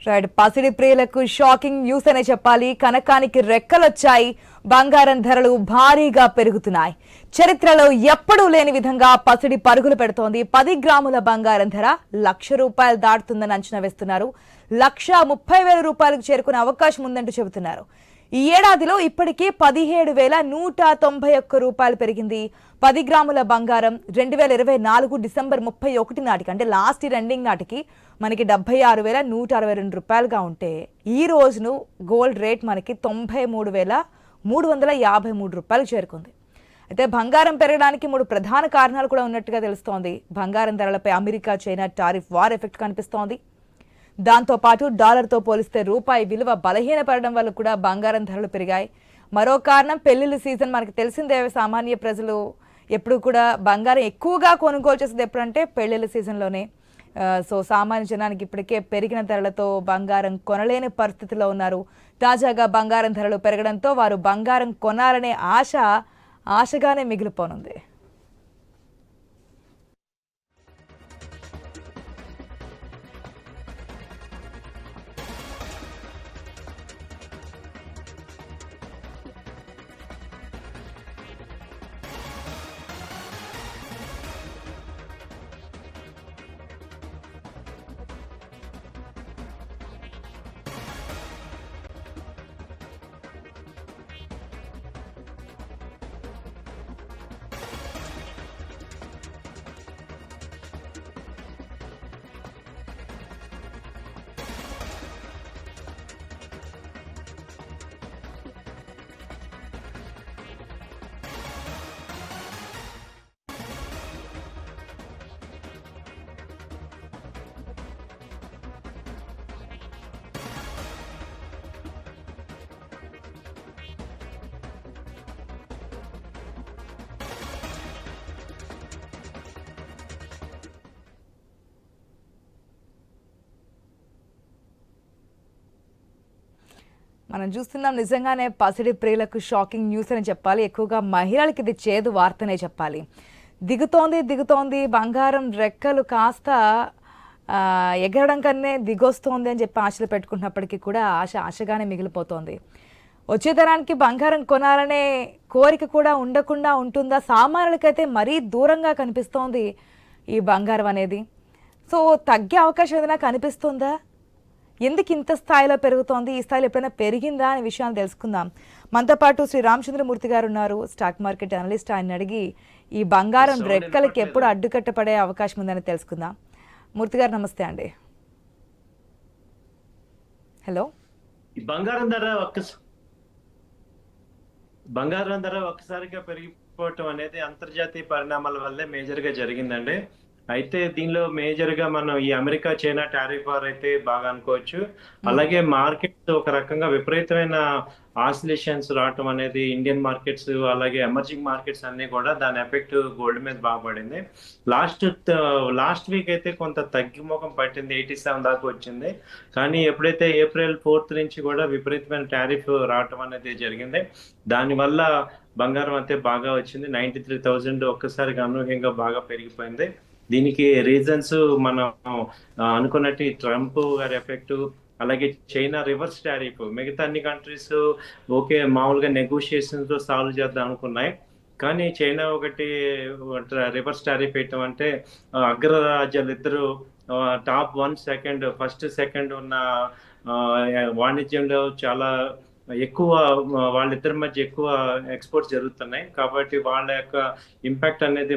Right. పసిడి ప్రియులకు shocking news అనే చెప్పాలి. కనకానికి రెక్కలొచ్చాయి. బంగారం ధరలు భారీగా పెరుగుతున్నాయి. చరిత్రలో ఎప్పుడూ లేని విధంగా పసిడి పరుగులు పెడుతోంది. 10 గ్రాముల బంగారం ధర ₹1,00,000 దాటుతుందని అంచనా వేస్తున్నారు. ₹1,30,000 చేరుకునే అవకాశం ఉందంటూ చెబుతున్నారు. ఈ ఏడాదిలో ఇప్పటికీ ₹17,191 పెరిగింది. 10 గ్రాముల బంగారం 2024 డిసెంబర్ 31 నాటికి అంటే లాస్ట్ ఇయర్ ఎండింగ్ నాటికి మనకి ₹76,162గా ఉంటే ఈ రోజును గోల్డ్ రేట్ మనకి ₹93,353 చేరుకుంది. అయితే బంగారం పెరగడానికి 3 ప్రధాన కారణాలు కూడా ఉన్నట్టుగా తెలుస్తోంది. బంగారం ధరలపై America China tariff war effect కనిపిస్తోంది. దాంతో పాటు డాలర్తో పోలిస్తే రూపాయి విలువ బలహీనపడడం వల్ల కూడా బంగారం ధరలు పెరిగాయి. మరో కారణం పెళ్లిళ్ళ సీజన్. మనకు తెలిసిందే, సామాన్య ప్రజలు ఎప్పుడు కూడా బంగారం ఎక్కువగా కొనుగోలు చేసేది ఎప్పుడంటే పెళ్లిళ్ళ సీజన్లోనే. సో సామాన్య జనానికి ఇప్పటికే పెరిగిన ధరలతో బంగారం కొనలేని పరిస్థితిలో ఉన్నారు. తాజాగా బంగారం ధరలు పెరగడంతో వారు బంగారం కొనాలనే ఆశగానే మిగిలిపోనుంది. మనం చూస్తున్నాం, నిజంగానే పసిడి ప్రియులకు షాకింగ్ న్యూస్ అని చెప్పాలి. ఎక్కువగా మహిళలకి ఇది చేదు వార్తనే చెప్పాలి. దిగుతోంది బంగారం రెక్కలు కాస్త ఎగరడం కన్నా దిగొస్తోంది అని చెప్పి ఆశలు పెట్టుకున్నప్పటికీ కూడా ఆశగానే మిగిలిపోతోంది. వచ్చే తరానికి బంగారం కొనాలనే కోరిక కూడా ఉండకుండా ఉంటుందా? సామాన్యులకైతే మరీ దూరంగా కనిపిస్తోంది ఈ బంగారం అనేది. సో తగ్గే అవకాశం ఏదైనా కనిపిస్తుందా? ఎందుకు ఇంత స్థాయిలో పెరుగుతోంది? ఈ స్థాయిలో ఎప్పుడైనా పెరిగిందా అనే విషయాన్ని తెలుసుకుందాం. మనతో పాటు శ్రీ రామచంద్రమూర్తి గారు ఉన్నారు, స్టాక్ మార్కెట్ అనలిస్ట్. ఆయన అడిగి ఈ బంగారం రెక్కలకి ఎప్పుడు అడ్డుకట్టపడే అవకాశం ఉందని తెలుసుకుందాం. మూర్తి గారు నమస్తే అండి. హలో. బంగారం ధర ఒక్కసారిగా పెరిగిపోవటం అనేది అంతర్జాతీయ పరిణామాల వల్లే మేజర్ గా జరిగిందండి. అయితే దీనిలో మేజర్ గా మనం ఈ అమెరికా చైనా టారిఫ్ వార్ అయితే బాగా అనుకోవచ్చు. అలాగే మార్కెట్స్ ఒక రకంగా విపరీతమైన ఆసిలేషన్స్ రావటం అనేది ఇండియన్ మార్కెట్స్ అలాగే ఎమర్జింగ్ మార్కెట్స్ అన్ని కూడా దాని ఎఫెక్ట్ గోల్డ్ మీద బాగా పడింది. లాస్ట్ వీక్ అయితే కొంత తగ్గిముఖం పట్టింది, 87 దాకా వచ్చింది. కానీ ఎప్పుడైతే April 4th నుంచి కూడా విపరీతమైన టారిఫ్ రావటం అనేది జరిగింది, దానివల్ల బంగారం అయితే బాగా వచ్చింది. 93,000 ఒక్కసారిగా అనూహ్యంగా బాగా పెరిగిపోయింది. దీనికి రీజన్స్ మనం అనుకున్నట్టు ట్రంప్ గారి ఎఫెక్ట్, అలాగే చైనా రివర్స్ టారిఫ్. మిగతా అన్ని కంట్రీస్ ఓకే మామూలుగా నెగోషియేషన్స్ తో సాల్వ్ చేద్దాం అనుకున్నాయి, కానీ చైనా ఒకటి రివర్స్ టారిఫ్ వేయటం అంటే అగ్రరాజ్యాలు ఇద్దరు టాప్ 1 ఫస్ట్ సెకండ్ ఉన్న వాణిజ్యంలో చాలా ఎక్కువ, వాళ్ళిద్దరి మధ్య ఎక్కువ ఎక్స్పోర్ట్స్ జరుగుతున్నాయి. కాబట్టి వాళ్ళ యొక్క ఇంపాక్ట్ అనేది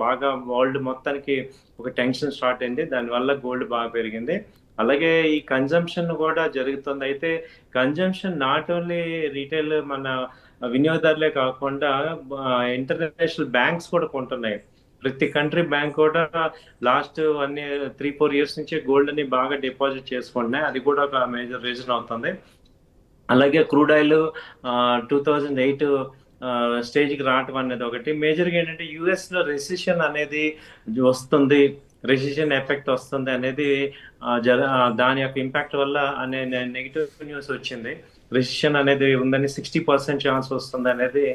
బాగా వరల్డ్ మొత్తానికి ఒక టెన్షన్ స్టార్ట్ అయింది. దానివల్ల గోల్డ్ బాగా పెరిగింది. అలాగే ఈ కన్జంప్షన్ కూడా జరుగుతుంది. అయితే కన్జంప్షన్ నాట్ ఓన్లీ రీటైల్ మన వినియోగదారులే కాకుండా ఇంటర్నేషనల్ బ్యాంక్స్ కూడా కొంటున్నాయి. ప్రతి కంట్రీ బ్యాంక్ కూడా లాస్ట్ 3-4 ఇయర్స్ నుంచి గోల్డ్ ని బాగా డిపాజిట్ చేసుకుంటున్నాయి. అది కూడా ఒక మేజర్ రీజన్ అవుతుంది. అలాగే క్రూడ్ ఆయిల్ 2008 స్టేజ్కి రావటం అనేది ఒకటి. మేజర్గా ఏంటంటే యుఎస్ లో రెసిషన్ అనేది వస్తుంది, రెసిషన్ ఎఫెక్ట్ వస్తుంది అనేది దాని యొక్క ఇంపాక్ట్ వల్ల అనే నెగిటివ్ న్యూస్ వచ్చింది. రెసిషన్ అనేది ఉందని 60% ఛాన్స్ వస్తుంది అనేది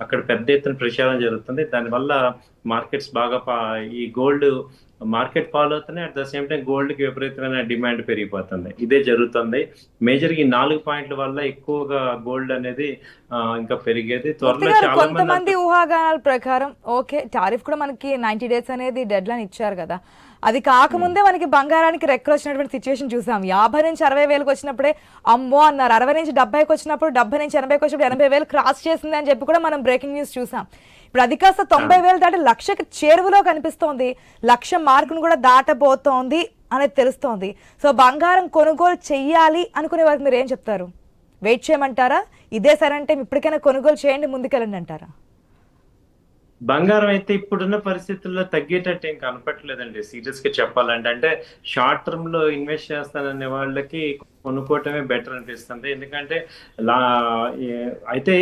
అక్కడ పెద్ద ఎత్తున ప్రచారం జరుగుతుంది. దానివల్ల మార్కెట్స్ బాగా ఈ గోల్డ్ మార్కెట్ ఫాలో అవుతున్నాయి. At the same time gold కి విపరీతమైన డిమాండ్ పెరిగిపోతుంది. ఇదే జరుగుతుంది. మేజర్ గా ఈ 4 పాయింట్ల వల్ల ఎక్కువగా గోల్డ్ అనేది ఇంకా పెరిగేది. మూర్తి త్వరలో గారు, చాలా మంది కొంతమంది ఊహాగానాల ప్రకారం ఓకే టారిఫ్ కూడా మనకి 90 డేస్ అనేది డెడ్ లైన్ ఇచ్చారు కదా, అది కాకముందే మనకి బంగారానికి రెక్కలు వచ్చినటువంటి సిచ్యువేషన్ చూసాం. 50 నుంచి 60 వేలకు వచ్చినప్పుడే అమ్మో అన్నారు, 60 నుంచి 70కి వచ్చినప్పుడు, 70 నుంచి 80కి వచ్చినప్పుడు 80 వేలు క్రాస్ చేసింది అని చెప్పి కూడా మనం బ్రేకింగ్ న్యూస్ చూసాం. ఇప్పుడు అది కాస్త 90 వేలు దాటి లక్షకి చేరువలో కనిపిస్తోంది, 1,00,000 మార్కును కూడా దాటబోతోంది అనేది తెలుస్తోంది. సో బంగారం కొనుగోలు చెయ్యాలి అనుకునే వారికి మీరు ఏం చెప్తారు? వెయిట్ చేయమంటారా? ఇదే సరే అంటే ఇప్పటికైనా కొనుగోలు చేయండి, ముందుకెళ్ళండి అంటారా? బంగారం అయితే ఇప్పుడున్న పరిస్థితుల్లో తగ్గేటట్టు ఏం కనపట్లేదండి, సీరియస్ గా చెప్పాలంటే. అంటే షార్ట్ టర్మ్ లో ఇన్వెస్ట్ చేస్తాననే వాళ్ళకి కొనుక్కోవటమే బెటర్ అనిపిస్తుంది. ఎందుకంటే అయితే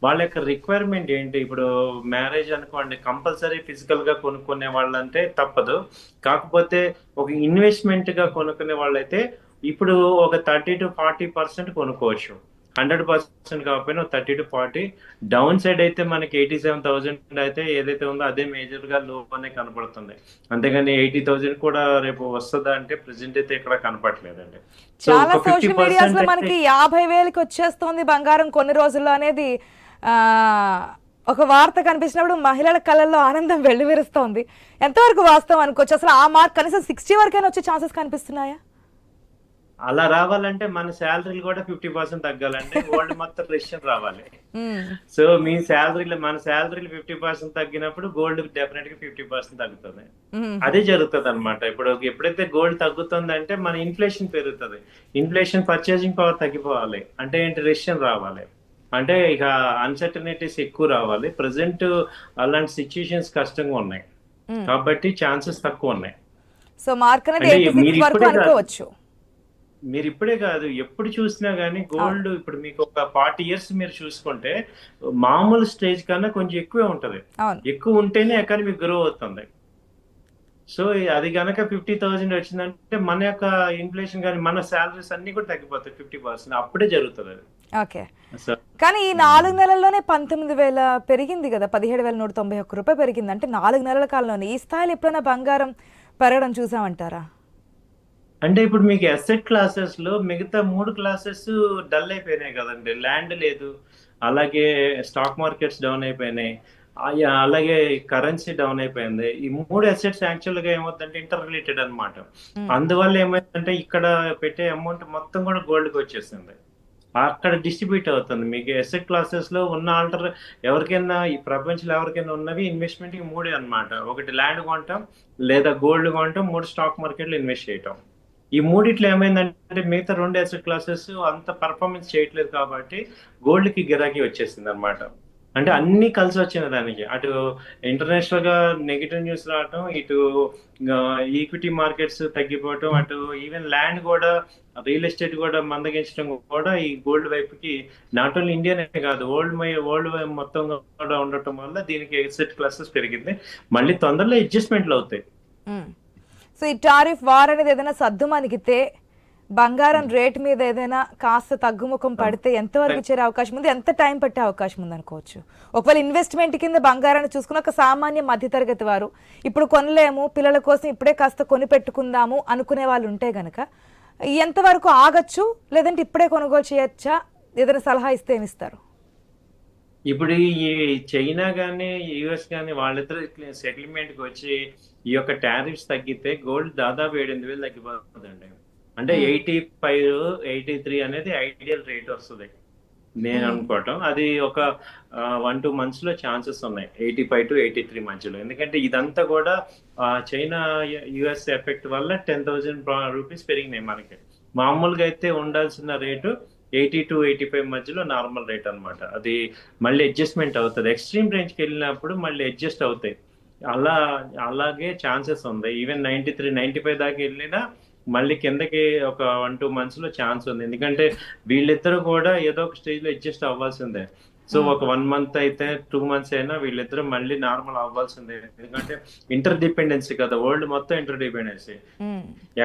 వాళ్ళ యొక్క రిక్వైర్మెంట్ ఏంటి? ఇప్పుడు మ్యారేజ్ అనుకోండి, కంపల్సరీ ఫిజికల్ గా కొనుక్కునే వాళ్ళంటే తప్పదు. కాకపోతే ఒక ఇన్వెస్ట్మెంట్ గా కొనుక్కునే వాళ్ళైతే ఇప్పుడు ఒక 30-40% కొనుక్కోవచ్చు. 100% కాకపోయినా 30-40. డౌన్ సైడ్ అయితే మనకి 87,000 అయితే ఏదైతే ఉందో అదే మేజర్ గా లోనే కనపడుతుంది. అంతేగాని 80,000 కూడా రేపు వస్తుందా అంటే ప్రెసెంట్ అయితే ఇక్కడ కనపడలేదండి. సో చాలా ఒక సోషల్ మీడియాస్ లో 50% మనకి 50,000కి వచ్చేస్తోంది బంగారం కొన్ని రోజుల్లో అనేది ఆ, ఒక వార్త కనిపించినప్పుడు మహిళల కళ్ళల్లో ఆనందం వెల్లివిరుస్తోంది. ఎంతవరకు వాస్తవం అనుకోవచ్చు? అసలు ఆ మార్క్ కనీసం 60 వరకైనా వచ్చే ఛాన్సెస్ కనిపిస్తున్నాయా? అలా రావాలంటే మన శాలరీలు కూడా 50% తగ్గాలంటే గోల్డ్ మొత్తం రెసిషన్ రావాలి. మ్మ్. సో మన శాలరీలు 50% తగ్గినప్పుడు గోల్డ్ డెఫినెట్ గా 50% తగ్గుతుంది. మ్మ్. అదే జరుగుతుంది అనమాట. ఇప్పుడు ఎప్పుడైతే గోల్డ్ తగ్గుతుందంటే మన ఇన్ఫ్లేషన్ పెరుగుతుంది. ఇన్ఫ్లేషన్ పర్చేసింగ్ పవర్ తగ్గిపోవాలి అంటే ఏంటి? రెసిషన్ రావాలి. అంటే ఇక అన్సర్టనిటీస్ ఎక్కువ రావాలి. ప్రజెంట్ అలాంటి సిచ్యుయేషన్స్ కష్టంగా ఉన్నాయి మ్మ్. కాబట్టి ఛాన్సెస్ తక్కువ ఉన్నాయి. సో మార్క్ అనేది అంటే 86 మీరు వరకు ఇప్పుడే అనుకోవచ్చు. మీరు ఇప్పుడే కాదు, ఎప్పుడు చూసినా గానీ గోల్డ్ ఇప్పుడు మీకు ఒక 40 ఇయర్స్ మీరు చూసుకుంటే మామూలు స్టేజ్ కన్నా కొంచెం ఎక్కువే ఉంటది. అవును. ఎక్కువ ఉంటేనే ఎకానమీ గ్రో అవుతుంది. సో అది గనక 50,000 వచ్చిందంటే మన యొక్క ఇన్ఫ్లేషన్ కానీ మన శాలరీస్ అన్ని కూడా తగ్గిపోతాయి 50%. అప్పుడే జరుగుతుంది అది. ఓకే. సో కానీ ఈ 4 నెలల్లోనే 19,000 పెరిగింది కదా, 17,191 రూపాయలు పెరిగింది. అంటే 4 నెలల కాలంలోనే ఈ స్థాయిలో ఎప్పుడైనా బంగారం పెరగడం చూసామంటారా? అంటే ఇప్పుడు మీకు అసెట్ క్లాసెస్ లో మిగతా 3 క్లాసెస్ డల్ అయిపోయినాయి కదండి. ల్యాండ్ లేదు, అలాగే స్టాక్ మార్కెట్స్ డౌన్ అయిపోయినాయి, అలాగే కరెన్సీ డౌన్ అయిపోయింది. ఈ 3 అసెట్స్ యాక్చువల్ గా ఏమవుతుందంటే ఇంటర్ రిలేటెడ్ అనమాట. అందువల్ల ఏమైందంటే ఇక్కడ పెట్టే అమౌంట్ మొత్తం కూడా గోల్డ్ కి వచ్చేసింది. అక్కడ డిస్ట్రిబ్యూట్ అవుతుంది. మీకు అసెట్ క్లాసెస్ లో ఉన్న ఎవరికైనా ఈ ప్రపంచంలో ఎవరికైనా ఉన్నవి ఇన్వెస్ట్మెంట్ 3 అన్నమాట. ఒకటి ల్యాండ్ కొనటం, లేదా గోల్డ్ కొనటం, 3 స్టాక్ మార్కెట్ లో ఇన్వెస్ట్ చేయటం. ఈ మూడిట్లో ఏమైందంటే మిగతా 2 అసెట్ క్లాసెస్ అంత పర్ఫార్మెన్స్ చేయట్లేదు కాబట్టి గోల్డ్ కి గిరాకీ వచ్చేసింది అనమాట. అంటే అన్ని కలిసి వచ్చిన దానికి, అటు ఇంటర్నేషనల్ గా నెగిటివ్ న్యూస్ రావటం, ఇటు ఈక్విటీ మార్కెట్స్ తగ్గిపోవటం, అటు ఈవెన్ ల్యాండ్ కూడా, రియల్ ఎస్టేట్ కూడా మందగించడం కూడా ఈ గోల్డ్ వైపుకి నాట్ ఓన్లీ ఇండియానే కాదు వరల్డ్ మొత్తం కూడా ఉండటం వల్ల దీనికి ఎసెట్ క్లాసెస్ పెరిగింది. మళ్ళీ తొందరలో అడ్జస్ట్మెంట్లు అవుతాయి. సో ఈ టారిఫ్ వార్ అనేది ఏదైనా సద్దుమణిగితే బంగారం రేట్ మీద ఏదైనా కాస్త తగ్గుముఖం పడితే ఎంతవరకు చేరే అవకాశం ఉంది? ఎంత టైం పట్టే అవకాశం ఉంది అనుకోవచ్చు? ఒకవేళ ఇన్వెస్ట్మెంట్ కింద బంగారాన్ని చూసుకున్న ఒక సామాన్య మధ్యతరగతి వారు ఇప్పుడు కొనలేము, పిల్లల కోసం ఇప్పుడే కాస్త కొని పెట్టుకుందాము అనుకునే వాళ్ళు ఉంటే గనక ఎంతవరకు ఆగచ్చు, లేదంటే ఇప్పుడే కొనుగోలు చేయొచ్చా? ఏదైనా సలహా ఇస్తే ఏమిస్తారు? ఇప్పుడు ఈ చైనా కానీ యుఎస్ కానీ వాళ్ళిద్దరు సెటిల్మెంట్ కి వచ్చి ఈ యొక్క టారిఫ్స్ తగ్గితే గోల్డ్ దాదాపు 7,000 తగ్గిపోతుందండి. అంటే 85-83 అనేది ఐడియల్ రేట్ వస్తుంది నేను అనుకోవటం. అది ఒక 1-2 months లో ఛాన్సెస్ ఉన్నాయి 85-83 మధ్యలో. ఎందుకంటే ఇదంతా కూడా చైనా యుఎస్ ఎఫెక్ట్ వల్ల 10,000 రూపీస్ పెరిగినాయి. మనకి మామూలుగా అయితే ఉండాల్సిన రేటు 80-85 మధ్యలో నార్మల్ రేట్ అనమాట. అది మళ్ళీ అడ్జస్ట్మెంట్ అవుతుంది. ఎక్స్ట్రీమ్ రేంజ్కి వెళ్ళినప్పుడు మళ్ళీ అడ్జస్ట్ అవుతాయి. అలాగే ఛాన్సెస్ ఉంది. ఈవెన్ 93-95 దాకా వెళ్ళినా మళ్ళీ కిందకి ఒక 1-2 months లో ఛాన్స్ ఉంది. ఎందుకంటే వీళ్ళిద్దరు కూడా ఏదో ఒక స్టేజ్ లో అడ్జస్ట్ అవ్వాల్సిందే. సో ఒక 1 month అయితే 2 months అయినా వీళ్ళిద్దరు మళ్ళీ నార్మల్ అవ్వాల్సిందే. ఎందుకంటే ఇంటర్ డిపెండెన్సీ కదా, వరల్డ్ మొత్తం ఇంటర్ డిపెండెన్సీ.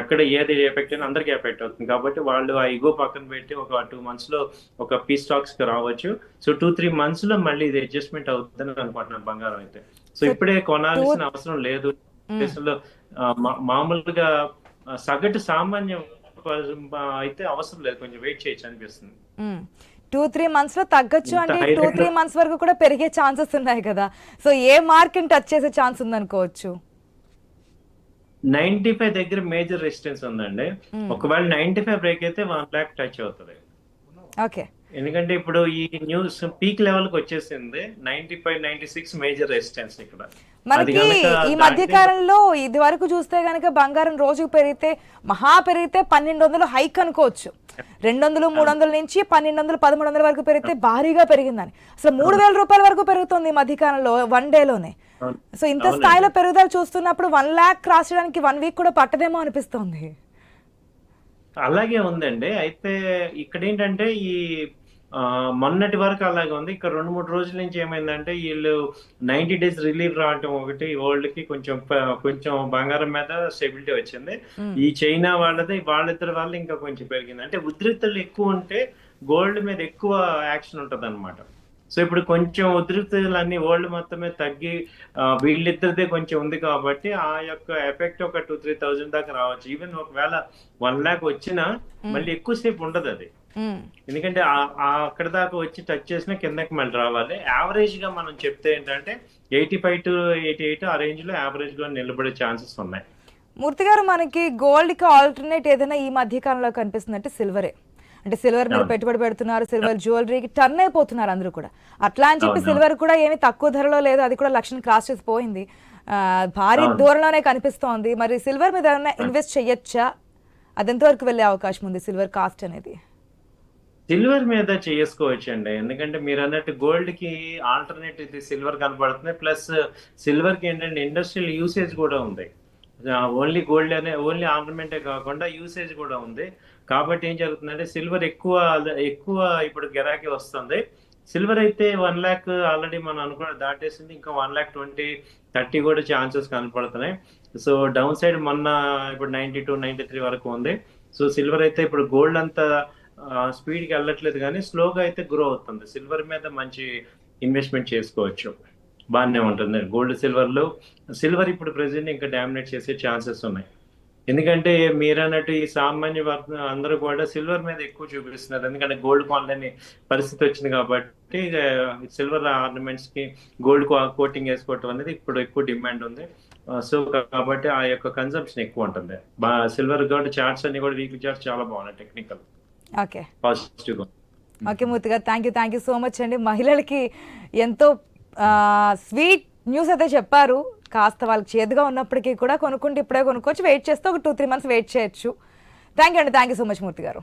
ఎక్కడ ఏది ఎఫెక్ట్ అయినా అందరికీ ఎఫెక్ట్ అవుతుంది. కాబట్టి వాళ్ళు ఆ ఇగో పక్కన పెట్టి ఒక 2 months లో ఒక పీస్ స్టాక్స్ కి రావచ్చు. సో 2-3 months లో మళ్ళీ ఇది అడ్జస్ట్మెంట్ అవుతుందని అనుకుంటున్నాను బంగారం అయితే. సో ఇప్పుడే కొనాల్సిన అవసరం లేదు. దేశంలో మామూలుగా సగటు సామాన్యం అయితే అవసరం లేదు, కొంచెం వెయిట్ చేయొచ్చు అనిపిస్తుంది. 2-3 months లో తగ్గొచ్చు ఇంత అంటే high rate 2-3 months వరకు కూడా పెరిగే ఛాన్సెస్ ఉన్నాయి కదా. సో ఏ మార్కెట్ టచ్ చేసే ఛాన్స్ ఉందనుకోవచ్చు? 95 దగ్గర మేజర్ రెసిస్టెన్స్ ఉందండి. ఒకవేళ 95 బ్రేక్ అయితే 1 lakh టచ్ అవుతుంది. ఓకే, ఎందుకంటే ఇప్పుడు ఈ న్యూస్ పీక్ లెవెల్ కి వచ్చేసింది. 95-96 మేజర్ రెసిస్టెన్స్ ఇక్కడ. అది మనకి కనుక ఈ మధ్య కాలంలో ఇది వరకు చూస్తే గనక బంగారం రోజుకు పెరిగితే మహా పెరిగితే 1200 హైక్ అనుకోవచ్చు. 200-300 నుంచి 1200-1300 వరకు పెరిగితే భారీగా పెరిగిందని. అసలు 3000 రూపాయల వరకు పెరుగుతుంది ఈ మధ్య కాలంలో 1 డేలోనే. సో ఇంత స్థాయిలో పెరుగుదల చూస్తున్నప్పుడు 1 lakh క్రాస్ చేయడానికి 1 week కూడా పట్టదేమో అనిపిస్తుంది. అలాగే ఉందండి. అయితే ఇక్కడ ఏంటంటే ఈ మొన్నటి వరకు అలాగే ఉంది. ఇక్కడ 2-3 రోజుల నుంచి ఏమైందంటే వీళ్ళు 90 days రిలీఫ్ రావటం ఒకటి, వరల్డ్ కి కొంచెం బంగారం మీద స్టెబిలిటీ వచ్చింది. ఈ చైనా వాళ్ళిద్దరి వల్ల ఇంకా కొంచెం పెరిగింది. అంటే ఉద్రిక్తలు ఎక్కువ ఉంటే గోల్డ్ మీద ఎక్కువ యాక్షన్ ఉంటది అనమాట. సో ఇప్పుడు కొంచెం ఉద్రిక్తలన్నీ వరల్డ్ మొత్తమే తగ్గి వీళ్ళిద్దరిదే కొంచెం ఉంది కాబట్టి ఆ యొక్క ఎఫెక్ట్ ఒక 2-3 thousand దాకా రావచ్చు. ఈవెన్ ఒకవేళ 1 lakh వచ్చినా మళ్ళీ ఎక్కువసేపు ఉండదు అది. ఎందుకంటే అక్కడ దాకా వచ్చి టచ్ చేసినా కిందకి మళ్ళీ రావాలి. యావరేజ్ గా మనం చెప్తే ఏంటంటే 85-88 ఆ రేంజ్ లో యావరేజ్ గా నిలబడే ఛాన్సెస్ ఉన్నాయి. మూర్తి గారు, మనకి గోల్డ్ కి ఆల్టర్నేట్ ఏదైనా ఈ మధ్య కాలంలో కనిపిస్తుంది అంటే సిల్వరే. అంటే సిల్వర్ మీద పెట్టుబడి పెడుతున్నారు, సిల్వర్ జ్యువెలరీకి టర్న్ అయిపోతున్నారు అందరూ కూడా. అట్లా అని చెప్పి సిల్వర్ కూడా ఏమి తక్కువ ధరలో లేదు, అది కూడా 1,00,000 క్రాస్ చేసి పోయింది. భారీ దూరంలోనే కనిపిస్తోంది. మరి సిల్వర్ మీద ఏమైనా ఇన్వెస్ట్ చేయొచ్చా? అది ఎంతవరకు వెళ్ళే అవకాశం ఉంది సిల్వర్ కాస్ట్ అనేది? సిల్వర్ మీద చేసుకోవచ్చండి. ఎందుకంటే మీరు అన్నట్టు గోల్డ్ కి ఆల్టర్నేట్ ఇది సిల్వర్ కనబడుతుంది. ప్లస్ సిల్వర్ కి ఏంటంటే ఇండస్ట్రియల్ యూసేజ్ కూడా ఉంది. ఓన్లీ గోల్డ్ ఓన్లీ ఆర్నమెంటే కాకుండా యూసేజ్ కూడా ఉంది. కాబట్టి ఏం జరుగుతుందంటే సిల్వర్ ఎక్కువ ఇప్పుడు గిరాకీ వస్తుంది. సిల్వర్ అయితే 1 lakh ఆల్రెడీ మనం అనుకున్న దాటేసింది. ఇంకా 1,20,000-1,30,000 కూడా ఛాన్సెస్ కనపడుతున్నాయి. సో డౌన్ సైడ్ మొన్న ఇప్పుడు 92-93 వరకు ఉంది. సో సిల్వర్ అయితే ఇప్పుడు గోల్డ్ అంతా స్పీడ్ కి వెళ్ళట్లేదు, కానీ స్లోగా అయితే గ్రో అవుతుంది. సిల్వర్ మీద మంచి ఇన్వెస్ట్మెంట్ చేసుకోవచ్చు, బాగానే ఉంటుంది. గోల్డ్ సిల్వర్ ఇప్పుడు ప్రెసెంట్ ఇంకా డామినేట్ చేసే ఛాన్సెస్ ఉన్నాయి. ఎందుకంటే మీరు అన్నట్టు ఈ సామాన్య అందరూ కూడా సిల్వర్ మీద ఎక్కువ చూపిస్తున్నారు. ఎందుకంటే గోల్డ్ కొనలేని పరిస్థితి వచ్చింది కాబట్టి సిల్వర్ ఆర్నమెంట్స్ కి గోల్డ్ కోటింగ్ వేసుకోవటం అనేది ఇప్పుడు ఎక్కువ డిమాండ్ ఉంది. సో కాబట్టి ఆ యొక్క కన్సంప్షన్ ఎక్కువ ఉంటుంది. సిల్వర్ గోల్డ్ చార్ట్స్ అన్ని కూడా వీక్లీ చార్ట్స్ చాలా బాగున్నాయి, టెక్నికల్ ఓకే పాజిటివ్. ఓకే మూర్తి గారు, థ్యాంక్ యూ సో మచ్ అండి. మహిళలకి ఎంతో స్వీట్ న్యూస్ అయితే చెప్పారు. కాస్త వాళ్ళకి చేదుగా ఉన్నప్పటికీ కూడా కొనుక్కుంటే ఇప్పుడే కొనుక్కోవచ్చు, వెయిట్ చేస్తే ఒక 2-3 months వెయిట్ చేయొచ్చు. థ్యాంక్ యూ సో మచ్ మూర్తి గారు.